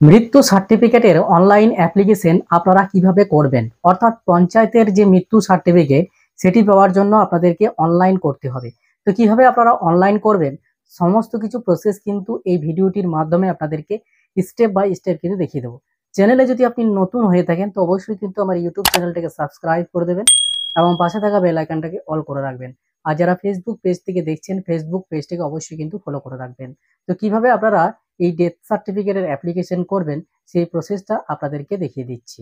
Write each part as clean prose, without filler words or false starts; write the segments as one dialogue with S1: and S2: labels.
S1: মৃত্যু সার্টিফিকেটের online application আপনারা কিভাবে করবেন, অর্থাৎ পঞ্চায়েতের যে মৃত্যু সার্টিফিকেট সেটি পাওয়ার জন্য আপনাদেরকে অনলাইন করতে হবে। তো কিভাবে আপনারা অনলাইন করবেন সমস্ত কিছু প্রসেস কিন্তু এই ভিডিওটির মাধ্যমে আপনাদেরকে স্টেপ বাই স্টেপ কিন্তু দেখিয়ে দেবো। চ্যানেলে যদি আপনি নতুন হয়ে থাকেন তো অবশ্যই কিন্তু আমার ইউটিউব চ্যানেলটাকে সাবস্ক্রাইব করে দেবেন এবং পাশে থাকা বেল আইকনটাকে অল করে রাখবেন। আর যারা ফেসবুক পেজ থেকে দেখছেন ফেসবুক পেজটাকে অবশ্যই কিন্তু ফলো করে রাখবেন। তো কিভাবে আপনারা এই ডেথ সার্টিফিকেটের অ্যাপ্লিকেশন করবেন সেই প্রসেসটা আপনাদেরকে দেখিয়ে দিচ্ছি।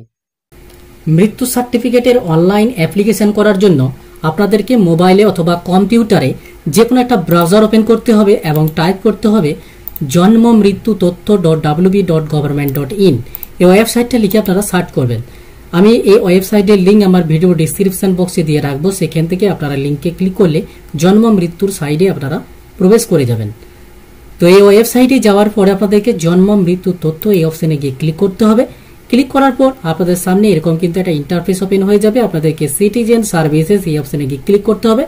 S1: মৃত্যু সার্টিফিকেটের অনলাইন অ্যাপ্লিকেশন করার জন্য আপনাদেরকে মোবাইলে অথবা কম্পিউটারে যে কোনো একটা ব্রাউজার ওপেন করতে হবে এবং টাইপ করতে হবে জন্ম মৃত্যু তথ্য .wb.government.in। এই ওয়েবসাইটটা লিখে আপনারা সার্চ করবেন। আমি এই ওয়েবসাইটের লিঙ্ক আমার ভিডিও ডিসক্রিপশন বক্সে দিয়ে রাখবো, সেখান থেকে আপনারা লিঙ্কে ক্লিক করলে জন্ম মৃত্যুর সাইডে আপনারা প্রবেশ করে যাবেন। তো এই ওয়েবসাইটে যাওয়ার পরে আপনাদেরকে জন্ম মৃত্যু তথ্য এই অপশনে গিয়ে ক্লিক করতে হবে। ক্লিক করার পর আপনাদের সামনে এরকম কিন্তু একটা ইন্টারফেস ওপেন হয়ে যাবে। আপনাদেরকে সিটিজেন সার্ভিসেস এই অপশনে গিয়ে ক্লিক করতে হবে।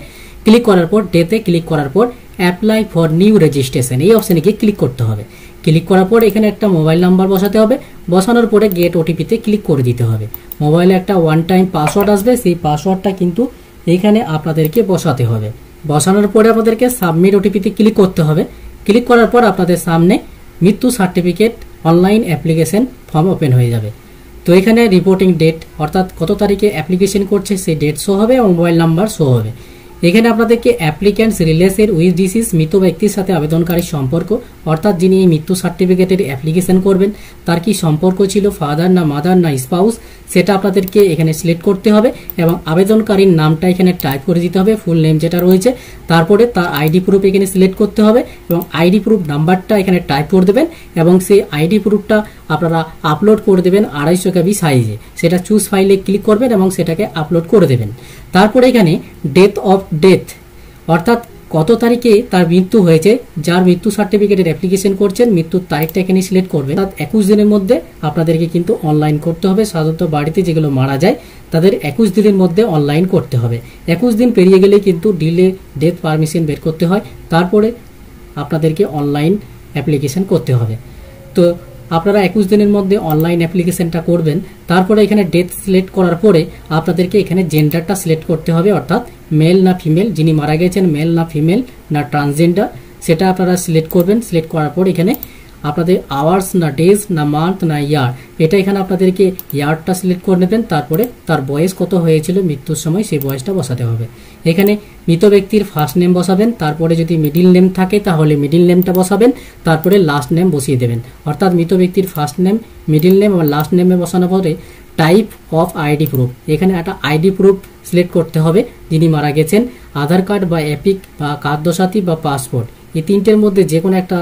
S1: ক্লিক করার পর ডেতে ক্লিক করার পর অ্যাপ্লাই ফর নিউ রেজিস্ট্রেশন এই অপশনে গিয়ে ক্লিক করতে হবে। ক্লিক করার পর এখানে একটা মোবাইল নাম্বার বসাতে হবে। বসানোর পরে গেট ওটিপিতে ক্লিক করে দিতে হবে। মোবাইলে একটা ওয়ান টাইম পাসওয়ার্ড আসবে, সেই পাসওয়ার্ডটা কিন্তু এখানে আপনাদেরকে বসাতে হবে। বসানোর পরে আপনাদেরকে সাবমিট ওটিপিতে ক্লিক করতে হবে। ক্লিক করার পর আপনাদের সামনে মৃত্যু certificate online application form open হয়ে যাবে। তো এখানে রিপোর্টিং ডেট অর্থাৎ কত তারিখে অ্যাপ্লিকেশন করছে সেই ডেট শো হবে এবং মোবাইল নাম্বার শো হবে। এখানে আপনাদেরকে অ্যাপ্লিক্যান্টস রিলেটেড উইথ ডিসিজ মৃত ব্যক্তির সাথে আবেদনকারীর সম্পর্ক, অর্থাৎ যিনি এই মৃত্যু সার্টিফিকেটের অ্যাপ্লিকেশন করবেন তার কি সম্পর্ক ছিল, ফাদার না মাদার না স্পাউস, সেটা আপনাদেরকে এখানে সিলেক্ট করতে হবে এবং আবেদনকারীর নামটা এখানে টাইপ করে দিতে হবে, ফুল নেম যেটা রয়েছে। তারপরে তার আইডি প্রুফ এখানে সিলেক্ট করতে হবে এবং আইডি প্রুফ নাম্বারটা এখানে টাইপ করে দেবেন এবং সেই আইডি প্রুফটা আপনারা আপলোড করে দেবেন 250 KB সাইজে। সেটা চুজ ফাইলে ক্লিক করবেন এবং সেটাকে আপলোড করে দেবেন। তারপরে এখানে ডেট অফ ডেথ অর্থাৎ কত তারিখে তার মৃত্যু হয়েছে, যার মৃত্যু সার্টিফিকেটের অ্যাপ্লিকেশন করছেন মৃত্যুর তারিখটা এখানে সিলেক্ট করবেন। 21 দিনের মধ্যে আপনাদেরকে কিন্তু অনলাইন করতে হবে। সাধারণত বাড়িতে যেগুলো মারা যায় তাদের 21 দিনের মধ্যে অনলাইন করতে হবে। 21 দিন পেরিয়ে গেলে কিন্তু ডিলে ডেথ পারমিশন বের করতে হয়, তারপরে আপনাদেরকে অনলাইন অ্যাপ্লিকেশন করতে হবে। তো আপনারা 21 দিনের মধ্যে অনলাইন অ্যাপ্লিকেশনটা করবেন। তারপরে এখানে ডেথ সিলেক্ট করার পরে আপনাদেরকে এখানে জেন্ডারটা সিলেক্ট করতে হবে, অর্থাৎ মেল না ফিমেল, যিনি মারা গেছেন মেল না ফিমেল না ট্রান্সজেন্ডার, সেটা আপনারা সিলেক্ট করবেন। সিলেক্ট করার পর এখানে আপনাদের আওয়ার্স না ডেজ না মান্থ না ইয়ার, এটা এখানে আপনাদেরকে ইয়ারটা সিলেক্ট করে নেবেন। তারপরে তার বয়স কত হয়েছিল মৃত্যুর সময় সেই বয়সটা বসাতে হবে। এখানে মৃত ব্যক্তির ফার্স্ট নেম বসাবেন, তারপরে যদি মিডিল নেম থাকে তাহলে মিডিল নেমটা বসাবেন, তারপরে লাস্ট নেম বসিয়ে দেবেন। অর্থাৎ মৃত ব্যক্তির ফার্স্ট নেম, মিডিল নেম এবং লাস্ট নেমে বসানোর পরে টাইপ অফ আইডি প্রুফ, এখানে একটা আইডি প্রুফ সিলেক্ট করতে হবে যিনি মারা গেছেন। আধার কার্ড বা এপিক বা খাদ্যসাথী বা পাসপোর্ট, এই তিনটের মধ্যে যে কোনো একটা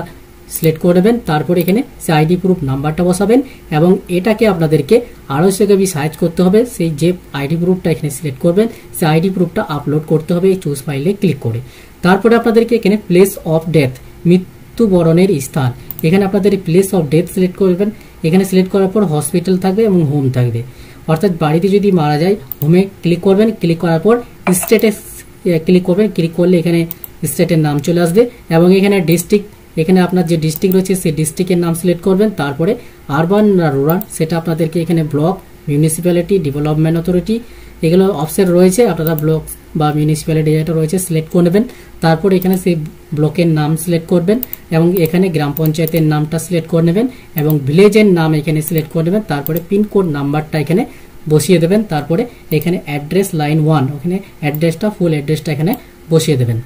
S1: সিলেক্ট করে দেবেন। তারপরে এখানে সেই আইডি প্রুফ নাম্বারটা বসাবেন এবং এটাকে আপনাদেরকে 250 KB সাইজ করতে হবে। সেই যে আইডি প্রুফটা এখানে সিলেক্ট করবেন সেই আইডি প্রুফটা আপলোড করতে হবে এই চুজ ফাইলে ক্লিক করে। তারপরে আপনাদেরকে এখানে প্লেস অফ ডেথ, মৃত্যুবরণের স্থান, এখানে আপনাদের প্লেস অফ ডেথ সিলেক্ট করবেন। এখানে সিলেক্ট করার পর হসপিটাল থাকবে এবং হোম থাকবে, অর্থাৎ বাড়িতে যদি মারা যায় হোমে ক্লিক করবেন। ক্লিক করার পর স্টেটে ক্লিক করবেন। ক্লিক করলে এখানে স্টেটের নাম চলে আসবে এবং এখানে ডিস্ট্রিক্ট, এখানে আপনার যে ডিস্ট্রিক্ট রয়েছে সেই ডিস্ট্রিক্টের নাম সিলেক্ট করবেন। তারপরে আরবান না রুরাল সেটা আপনাদেরকে এখানে ব্লক, মিউনিসিপ্যালিটি, ডেভেলপমেন্ট অথরিটি এগুলো অপশন রয়েছে, আপনারা ব্লক বা মিউনিসিপ্যালিটি যেটা রয়েছে সিলেক্ট করে নেবেন। তারপর এখানে সেই ব্লকের নাম সিলেক্ট করবেন এবং এখানে গ্রাম পঞ্চায়েতের নামটা সিলেক্ট করে নেবেন এবং ভিলেজের নাম এখানে সিলেক্ট করে নেবেন। তারপরে পিনকোড নাম্বারটা এখানে বসিয়ে দেবেন। তারপরে এখানে অ্যাড্রেস লাইন 1, ওখানে অ্যাড্রেসটা ফুল অ্যাড্রেসটা এখানে বসিয়ে দেবেন।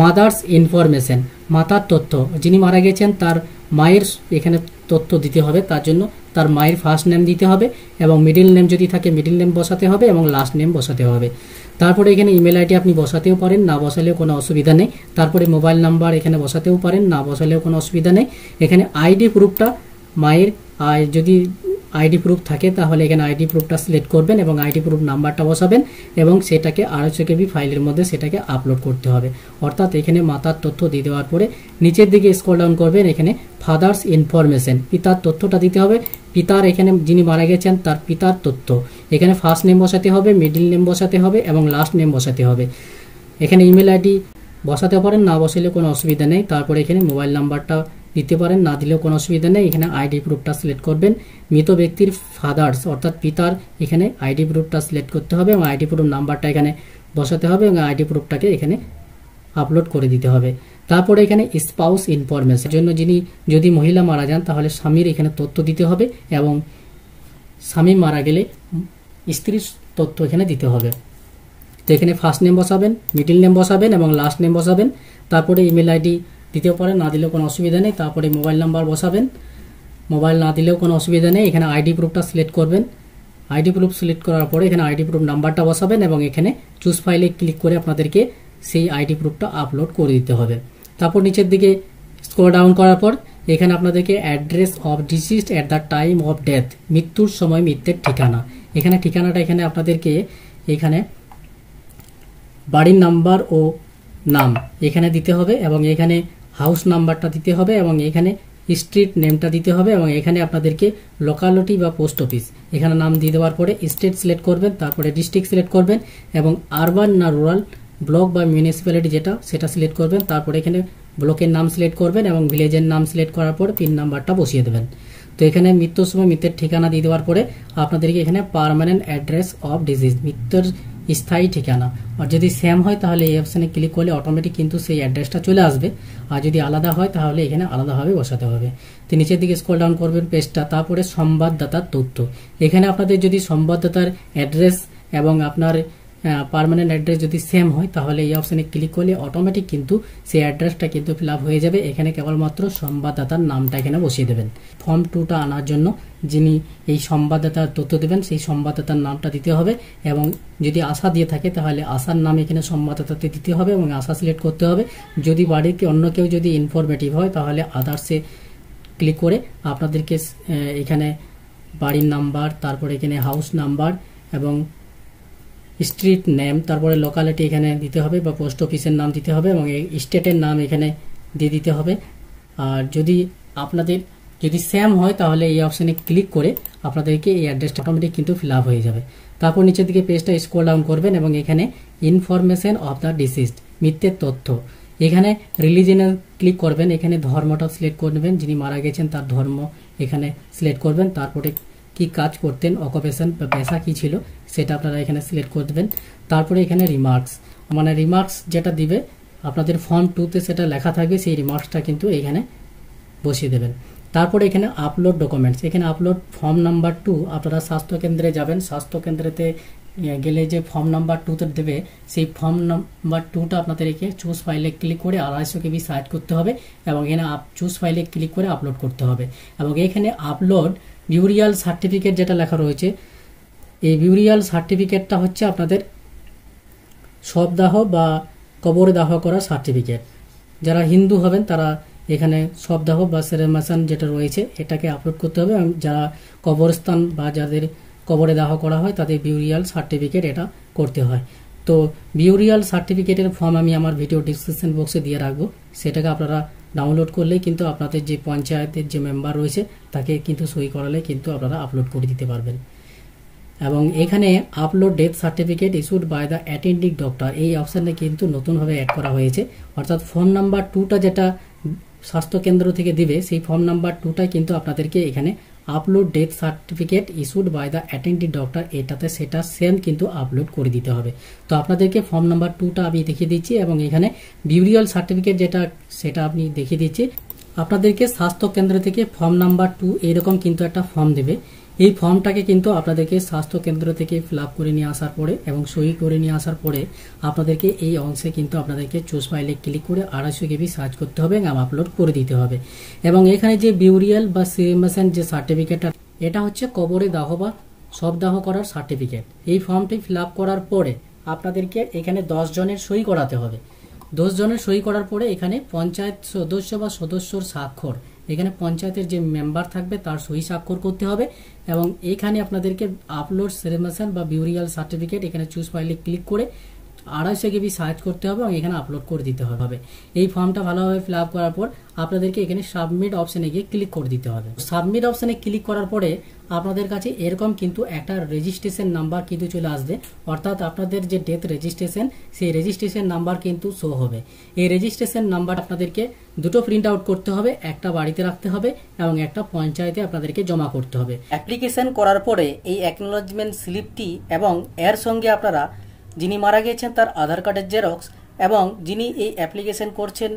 S1: মাদার্স ইনফরমেশন, মাতার তথ্য, যিনি মারা গেছেন তার মায়ের এখানে তথ্য দিতে হবে, তার জন্য তার মায়ের ফার্স্ট নেম দিতে হবে এবং মিডিল নেম যদি থাকে মিডিল নেম বসাতে হবে এবং লাস্ট নেম বসাতে হবে। তারপরে এখানে ইমেল আইডি আপনি বসাতেও পারেন, না বসালেও কোনো অসুবিধা নেই। তারপরে মোবাইল নাম্বার এখানে বসাতেও পারেন, না বসালেও কোনো অসুবিধা নেই। এখানে আইডি প্রুফটা মায়ের যদি আইডি প্রুফ থাকে তাহলে এখানে আইডি প্রুফটা সিলেক্ট করবেন এবং আইডি প্রুফ নাম্বারটা বসাবেন এবং সেটাকে 250 KB ফাইলের মধ্যে সেটাকে আপলোড করতে হবে। অর্থাৎ এখানে মাতার তথ্য দিয়ে দেওয়ার পরে নিচের দিকে স্ক্রল ডাউন করবেন, এখানে ফাদার্স ইনফরমেশন, পিতার তথ্যটা দিতে হবে। পিতার এখানে যিনি মারা গেছেন তার পিতার তথ্য, এখানে ফার্স্ট নেম বসাতে হবে, মিডিল নেম বসাতে হবে এবং লাস্ট নেম বসাতে হবে। এখানে ইমেল আইডি বসাতে পারেন, না বসালে কোনো অসুবিধা নেই। তারপরে এখানে মোবাইল নাম্বারটা দিতে পারেন, না দিলেও কোনো অসুবিধা নেই। এখানে আইডি প্রুফটা সিলেক্ট করবেন। মৃত ব্যক্তির ফাদার্স অর্থাৎ পিতার এখানে আইডি প্রুফটা সিলেক্ট করতে হবে এবং আইডি প্রুফ নাম্বারটা এখানে বসাতে হবে এবং আইডি প্রুফটাকে এখানে আপলোড করে দিতে হবে। তারপরে এখানে স্পাউস ইনফরমেশন জন্য যদি মহিলা মারা যান তাহলে স্বামীর এখানে তথ্য দিতে হবে এবং স্বামী মারা গেলে স্ত্রীর তথ্য এখানে দিতে হবে। তো এখানে ফার্স্ট নেম বসাবেন, মিডল নেম বসাবেন এবং লাস্ট নেম বসাবেন। তারপরে ইমেল আইডি দিতেও পারেন, না দিলেও কোনো অসুবিধা নেই। তারপরে মোবাইল নাম্বার বসাবেন, মোবাইল না দিলেও কোনো অসুবিধা নেই। এখানে আইডি প্রুফটা সিলেক্ট করবেন। আইডি প্রুফ সিলেক্ট করার পরে এখানে আইডি প্রুফ নাম্বারটা বসাবেন এবং এখানে চুজ ফাইলে ক্লিক করে আপনাদেরকে সেই আইডি প্রুফটা আপলোড করে দিতে হবে। তারপর নিচের দিকে স্ক্রল ডাউন করার পর এখানে আপনাদেরকে address of deceased at the time of death, মৃত্যুর সময় মৃত্যুর ঠিকানা, এখানে ঠিকানাটা এখানে আপনাদেরকে এখানে বাড়ির নাম্বার ও নাম এখানে দিতে হবে এবং এখানে হাউস নাম্বারটা দিতে হবে এবং এখানে স্ট্রিট নেমটা দিতে হবে এবং এখানে আপনাদেরকে লোকালিটি বা পোস্ট অফিস এখানে নাম দিয়ে দেওয়ার পরে স্টেট সিলেক্ট করবেন, তারপরে ডিস্ট্রিক্ট সিলেক্ট করবেন এবং আরবান না রুরাল, ব্লক বা মিউনিসিপ্যালিটি যেটা সেটা সিলেক্ট করবেন। তারপরে এখানে ব্লকের নাম সিলেক্ট করবেন এবং ভিলেজের নাম সিলেক্ট করার পর পিন নাম্বারটা বসিয়ে দেবেন। তো এখানে মৃত্যুর সময় মৃত্যুর ঠিকানা দিয়ে দেওয়ার পরে আপনাদেরকে এখানে পার্মানেন্ট অ্যাড্রেস অফ ডিজিজ, মৃত্যুর স্থায়ী ঠিকানা, আর যদি সেম হয় তাহলে এই অপশানে ক্লিক করলে অটোমেটিক কিন্তু সেই অ্যাড্রেসটা চলে আসবে, আর যদি আলাদা হয় তাহলে এখানে আলাদাভাবে বসাতে হবে। তো নিচের দিকে স্ক্রল ডাউন করবেন পেজটা, তারপরে সংবাদদাতার তথ্য, এখানে আপনাদের যদি সংবাদদাতার অ্যাড্রেস এবং আপনার পার্মানেন্ট অ্যাড্রেস যদি সেম হয় তাহলে এই অপশানে ক্লিক করলে অটোমেটিক কিন্তু সেই অ্যাড্রেসটা কিন্তু ফিল আপ হয়ে যাবে। এখানে কেবলমাত্র সংবাদদাতার নামটা এখানে বসিয়ে দেবেন। ফর্ম 2টা আনার জন্য যিনি এই সংবাদদাতার তথ্য দেবেন সেই সংবাদদাতার নামটা দিতে হবে এবং যদি আশা দিয়ে থাকে তাহলে আশার নাম এখানে সংবাদদাতাতে দিতে হবে এবং আশা সিলেক্ট করতে হবে। যদি বাড়ির অন্য কেউ যদি ইনফরমেটিভ হয় তাহলে আদার্সে ক্লিক করে আপনাদেরকে এখানে বাড়ির নাম্বার, তারপরে এখানে হাউস নাম্বার এবং স্ট্রিট নেম, তারপরে লোকালিটি এখানে দিতে হবে বা পোস্ট অফিসের নাম দিতে হবে এবং এই স্টেটের নাম এখানে দিয়ে দিতে হবে। আর যদি আপনাদের যদি সেম হয় তাহলে এই অপশানে ক্লিক করে আপনাদেরকে এই অ্যাড্রেসটা অটোমেটিক কিন্তু ফিল আপ হয়ে যাবে। তারপর নিচের দিকে পেজটা স্ক্রল ডাউন করবেন এবং এখানে ইনফরমেশন অফ দ্য ডিসিজড, মৃত্যুর তথ্য, এখানে রিলিজনে ক্লিক করবেন। এখানে ধর্মটা সিলেক্ট করবেন, যিনি মারা গেছেন তার ধর্ম এখানে সিলেক্ট করবেন। তারপরে কি কাজ করতেন, অকুপেশন বা পেশা কি ছিল সেটা আপনারা এখানে সিলেক্ট করে দেবেন। তারপরে এখানে রিমার্কস, মানে রিমার্কস যেটা দিবে আপনাদের ফর্ম 2তে সেটা লেখা থাকবে, সেই রিমার্কসটা কিন্তু এখানে বসিয়ে দেবেন। তারপরে এখানে আপলোড ডকুমেন্টস, এখানে আপলোড ফর্ম নাম্বার 2 আপনারা স্বাস্থ্যকেন্দ্রে যাবেন, স্বাস্থ্যকেন্দ্রেতে গেলে যে ফর্ম নাম্বার 2তে দেবে সেই ফর্ম নাম্বার 2টা আপনাদেরকে চুজ ফাইলে ক্লিক করে 250 KB সাইজ করতে হবে এবং এখানে চুজ ফাইলে ক্লিক করে আপলোড করতে হবে এবং এখানে আপলোড বিউরিয়াল সার্টিফিকেট যেটা লেখা রয়েছে, এই বিউরিয়াল সার্টিফিকেটটা হচ্ছে আপনাদের শবদাহ বা কবরে দাহ করা সার্টিফিকেট। যারা হিন্দু হবেন তারা এখানে শবদাহ বা সেরেমাসান যেটা রয়েছে এটাকে আপলোড করতে হবে এবং যারা কবরস্থান বা যাদের কবরে দাহ করা হয় তাদের বিউরিয়াল সার্টিফিকেট এটা করতে হয়। তো বিউরিয়াল সার্টিফিকেটের ফর্ম আমি আমার ভিডিও ডিসক্রিপশন বক্সে দিয়ে রাখবো, সেটাকে আপনারা ডাউনলোড করলেই কিন্তু আপনাদের যে পঞ্চায়েতের যে মেম্বার রয়েছে তাকে কিন্তু সই করালে কিন্তু আপনারা আপলোড করে দিতে পারবেন। এবং এখানে upload death certificate issued by the attending doctor, এই অপশানে কিন্তু নতুনভাবে অ্যাড করা হয়েছে, অর্থাৎ ফর্ম নাম্বার 2টা যেটা স্বাস্থ্যকেন্দ্র থেকে দিবে সেই ফর্ম নাম্বার 2টাই কিন্তু আপনাদেরকে এখানে upload death certificate issued by the attending doctor এটাতে সেটা সেম কিন্তু আপলোড করে দিতে হবে। তো আপনাদেরকে ফর্ম নাম্বার 2টা আমি দেখিয়ে দিচ্ছি এবং এখানে বিউরিয়াল সার্টিফিকেট যেটা সেটা আপনি দেখিয়ে দিচ্ছি। আপনাদেরকে স্বাস্থ্যকেন্দ্র থেকে ফর্ম নাম্বার 2 এরকম কিন্তু একটা ফর্ম দেবে, এই ফর্মটাকে কিন্তু আপনাদেরকে স্বাস্থ্যকেন্দ্র থেকে ফিল আপ করে নিয়ে আসার পরে এবং সই করে নিয়ে আসার পরে আপনাদেরকে এই অংশে কিন্তু আপনাদেরকে চুজ ফাইলে ক্লিক করে 250 KB সার্চ করতে হবে এবং আপলোড করে দিতে হবে। এবং এখানে যে বিউরিয়াল বা ক্রিমেশন যে সার্টিফিকেটটা এটা হচ্ছে কবরে দাহ বা শবদাহ করার সার্টিফিকেট। এই ফর্মটি ফিল আপ করার পরে আপনাদেরকে এখানে 10 জনের সই করাতে হবে। 10 জনের সই করার পরে এখানে পঞ্চায়েত সদস্য বা সদস্যর স্বাক্ষর, এখানে পঞ্চায়েতের যে মেম্বার থাকবে তার সই স্বাক্ষর করতে হবে এবং এখানে আপনাদেরকে আপলোড সেরেমাসান বা বিউরিয়াল সার্টিফিকেট এখানে চুজ ফাইলে ক্লিক করে 250 GB সার্চ করতে হবে এবং এখানে আপলোড করে দিতে হবে। এই ফর্মটা ভালোভাবে ফিল আপ করার পর আপনাদেরকে এখানে সাবমিট অপশনে গিয়ে ক্লিক করে দিতে হবে। সাবমিট অপশনে ক্লিক করার পরে আপনাদের কাছে এরকম কিন্তু একটা রেজিস্ট্রেশন নাম্বার কিন্তু চলে আসবে, অর্থাৎ আপনাদের যে ডেথ রেজিস্ট্রেশন সেই রেজিস্ট্রেশন নাম্বার কিন্তু শো হবে। এই রেজিস্ট্রেশন নাম্বার আপনাদেরকে দুটো প্রিন্ট আউট করতে হবে, একটা বাড়িতে রাখতে হবে এবং একটা পঞ্চায়েতে আপনাদেরকে জমা করতে হবে। অ্যাপ্লিকেশন করার পরে এই অ্যাকনোলেজমেন্ট স্লিপটি এবং এর সঙ্গে আপনারা যিনি মারা গিয়েছেন তার আধার কার্ডের জেরক্স এবং যিনি এই অ্যাপ্লিকেশন করছেন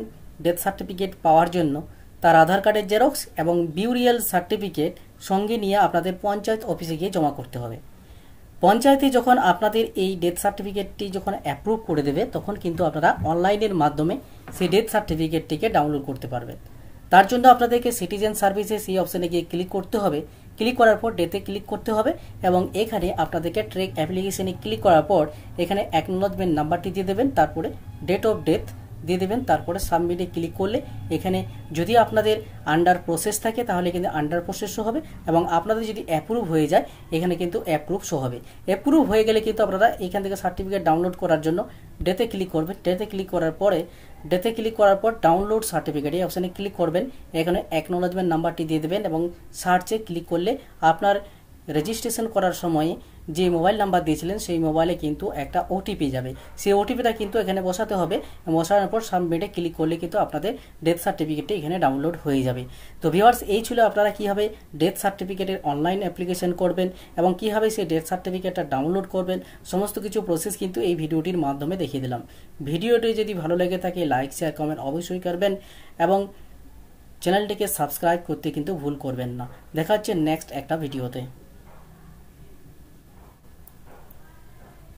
S1: ডেথ সার্টিফিকেট পাওয়ার জন্য তার আধার কার্ডের জেরক্স এবং বিউরিয়াল সার্টিফিকেট সঙ্গে নিয়ে আপনাদের পঞ্চায়েত অফিসে গিয়ে জমা করতে হবে। পঞ্চায়েতে যখন আপনাদের এই ডেথ সার্টিফিকেটটি যখন অ্যাপ্রুভ করে দেবে তখন কিন্তু আপনারা অনলাইনের মাধ্যমে সেই ডেথ সার্টিফিকেটটিকে ডাউনলোড করতে পারবেন। তার জন্য আপনাদেরকে সিটিজেন সার্ভিসেস এই অপশানে গিয়ে ক্লিক করতে হবে। ক্লিক করার পর ডেতে ক্লিক করতে হবে এবং এখানে আপনাদেরকে ট্রেক অ্যাপ্লিকেশনে ক্লিক করার পর এখানে অ্যাকনোলেজমেন্ট নাম্বারটি দিয়ে দেবেন, তারপরে ডেট অফ ডেথ দিয়ে দেবেন, তারপরে সাবমিটে ক্লিক করলে এখানে যদি আপনাদের আন্ডার প্রসেস থাকে তাহলে কিন্তু আন্ডার প্রসেস শো হবে এবং আপনাদের যদি অ্যাপ্রুভ হয়ে যায় এখানে কিন্তু অ্যাপ্রুভ শো হবে। অ্যাপ্রুভ হয়ে গেলে কিন্তু আপনারা এখান থেকে সার্টিফিকেট ডাউনলোড করার জন্য ডেতে ক্লিক করবেন। ডেতে ক্লিক করার পর ডাউনলোড সার্টিফিকেট এই অপশানে ক্লিক করবেন। এখানে অ্যাকনোলেজমেন্ট নাম্বারটি দিয়ে দেবেন এবং সার্চে ক্লিক করলে আপনার রেজিস্ট্রেশন করার সময় যে মোবাইল নাম্বার দিয়েছিলেন সেই মোবাইলে কিন্তু একটা ওটিপি যাবে, সেই ওটিপিটা কিন্তু এখানে বসাতে হবে। বসানোর পর সাবমিটে ক্লিক করলে কিন্তু আপনাদের ডেথ সার্টিফিকেটটি এখানে ডাউনলোড হয়ে যাবে। তো ভিউয়ার্স, এই ছিল আপনারা কীভাবে ডেথ সার্টিফিকেটের অনলাইন অ্যাপ্লিকেশন করবেন এবং কীভাবে সেই ডেথ সার্টিফিকেটটা ডাউনলোড করবেন, সমস্ত কিছু প্রসেস কিন্তু এই ভিডিওটির মাধ্যমে দেখিয়ে দিলাম। ভিডিওটি যদি ভালো লেগে থাকে লাইক শেয়ার কমেন্ট অবশ্যই করবেন এবং চ্যানেলটিকে সাবস্ক্রাইব করতে কিন্তু ভুল করবেন না। দেখা হচ্ছে নেক্সট একটা ভিডিওতে।